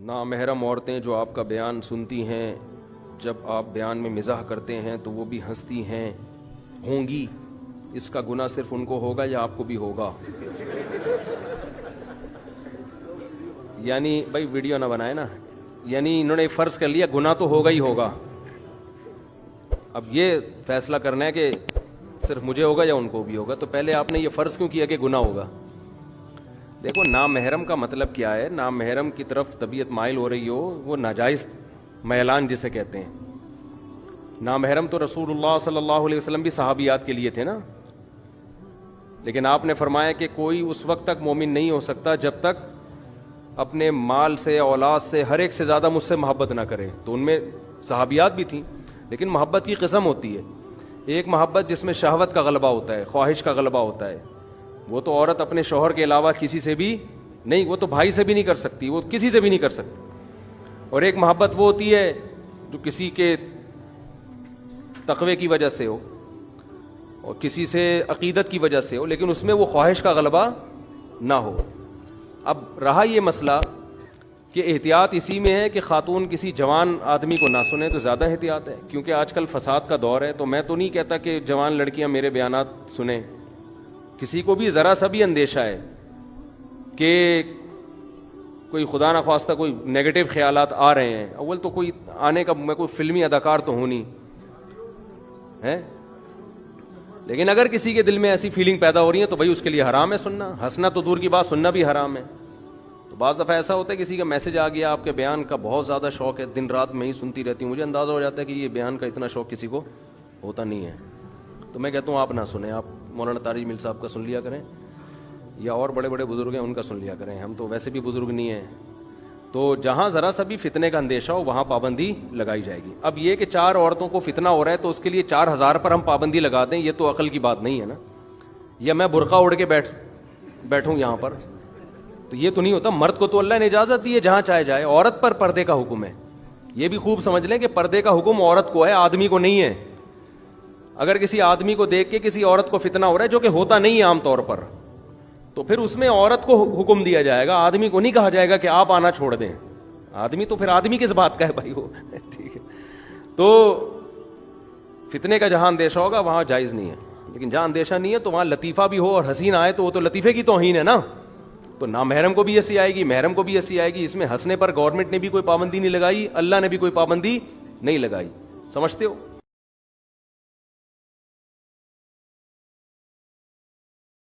نامحرم عورتیں جو آپ کا بیان سنتی ہیں، جب آپ بیان میں مزاح کرتے ہیں تو وہ بھی ہنستی ہیں ہوں گی، اس کا گناہ صرف ان کو ہوگا یا آپ کو بھی ہوگا؟ یعنی بھائی ویڈیو نہ بنائے نا، یعنی انہوں نے فرض کر لیا گناہ تو ہوگا ہی ہوگا، اب یہ فیصلہ کرنا ہے کہ صرف مجھے ہوگا یا ان کو بھی ہوگا، تو پہلے آپ نے یہ فرض کیوں کیا کہ گناہ ہوگا؟ دیکھو نامحرم کا مطلب کیا ہے، نامحرم کی طرف طبیعت مائل ہو رہی ہو، وہ ناجائز میلان جسے کہتے ہیں۔ نامحرم تو رسول اللہ صلی اللہ علیہ وسلم بھی صحابیات کے لیے تھے نا، لیکن آپ نے فرمایا کہ کوئی اس وقت تک مومن نہیں ہو سکتا جب تک اپنے مال سے، اولاد سے، ہر ایک سے زیادہ مجھ سے محبت نہ کرے۔ تو ان میں صحابیات بھی تھیں، لیکن محبت کی قسم ہوتی ہے، ایک محبت جس میں شہوت کا غلبہ ہوتا ہے، خواہش کا غلبہ ہوتا ہے، وہ تو عورت اپنے شوہر کے علاوہ کسی سے بھی نہیں، وہ تو بھائی سے بھی نہیں کر سکتی، وہ کسی سے بھی نہیں کر سکتی۔ اور ایک محبت وہ ہوتی ہے جو کسی کے تقوی کی وجہ سے ہو اور کسی سے عقیدت کی وجہ سے ہو، لیکن اس میں وہ خواہش کا غلبہ نہ ہو۔ اب رہا یہ مسئلہ کہ احتیاط اسی میں ہے کہ خاتون کسی جوان آدمی کو نہ سنیں تو زیادہ احتیاط ہے، کیونکہ آج کل فساد کا دور ہے۔ تو میں تو نہیں کہتا کہ جوان لڑکیاں میرے بیانات سنیں، کسی کو بھی ذرا سا بھی اندیشہ ہے کہ کوئی خدا نخواستہ کوئی نیگیٹو خیالات آ رہے ہیں، اول تو کوئی آنے کا، میں کوئی فلمی اداکار تو ہوں نہیں ہے، لیکن اگر کسی کے دل میں ایسی فیلنگ پیدا ہو رہی ہے تو بھائی اس کے لیے حرام ہے سننا، ہنسنا تو دور کی بات، سننا بھی حرام ہے۔ تو بعض دفعہ ایسا ہوتا ہے کسی کا میسج آ گیا، آپ کے بیان کا بہت زیادہ شوق ہے، دن رات میں ہی سنتی رہتی ہوں، مجھے اندازہ ہو جاتا ہے کہ یہ بیان کا اتنا شوق کسی کو ہوتا نہیں ہے، تو میں کہتا ہوں آپ نہ سنیں، آپ مولانا طارق مل صاحب کا سن لیا کریں، یا اور بڑے بڑے بزرگ ہیں ان کا سن لیا کریں، ہم تو ویسے بھی بزرگ نہیں ہیں۔ تو جہاں ذرا سا بھی فتنے کا اندیشہ ہو وہاں پابندی لگائی جائے گی۔ اب یہ کہ 4 عورتوں کو فتنہ ہو رہا ہے تو اس کے لیے 4000 پر ہم پابندی لگا دیں، یہ تو عقل کی بات نہیں ہے نا، یا میں برقع اوڑھ کے بیٹھوں یہاں پر، تو یہ تو نہیں ہوتا۔ مرد کو تو اللہ نے اجازت دی ہے جہاں چاہے جائے، عورت پر پردے کا حکم ہے، یہ بھی خوب سمجھ لیں کہ پردے کا حکم عورت کو ہے، آدمی کو نہیں ہے۔ اگر کسی آدمی کو دیکھ کے کسی عورت کو فتنہ ہو رہا ہے، جو کہ ہوتا نہیں ہے عام طور پر، تو پھر اس میں عورت کو حکم دیا جائے گا، آدمی کو نہیں کہا جائے گا کہ آپ آنا چھوڑ دیں، آدمی تو پھر آدمی کس بات کا ہے بھائی وہ ٹھیک ہے۔ تو فتنے کا جہاں اندیشہ ہوگا وہاں جائز نہیں ہے، لیکن جہاں اندیشہ نہیں ہے تو وہاں لطیفہ بھی ہو اور حسین آئے تو وہ تو لطیفے کی توہین ہے نا، تو نامحرم کو بھی ہنسی آئے گی، محرم کو بھی ہنسی آئے گی۔ اس میں ہنسنے پر گورنمنٹ نے بھی کوئی پابندی نہیں لگائی، اللہ نے بھی کوئی پابندی نہیں لگائی، سمجھتے ہو؟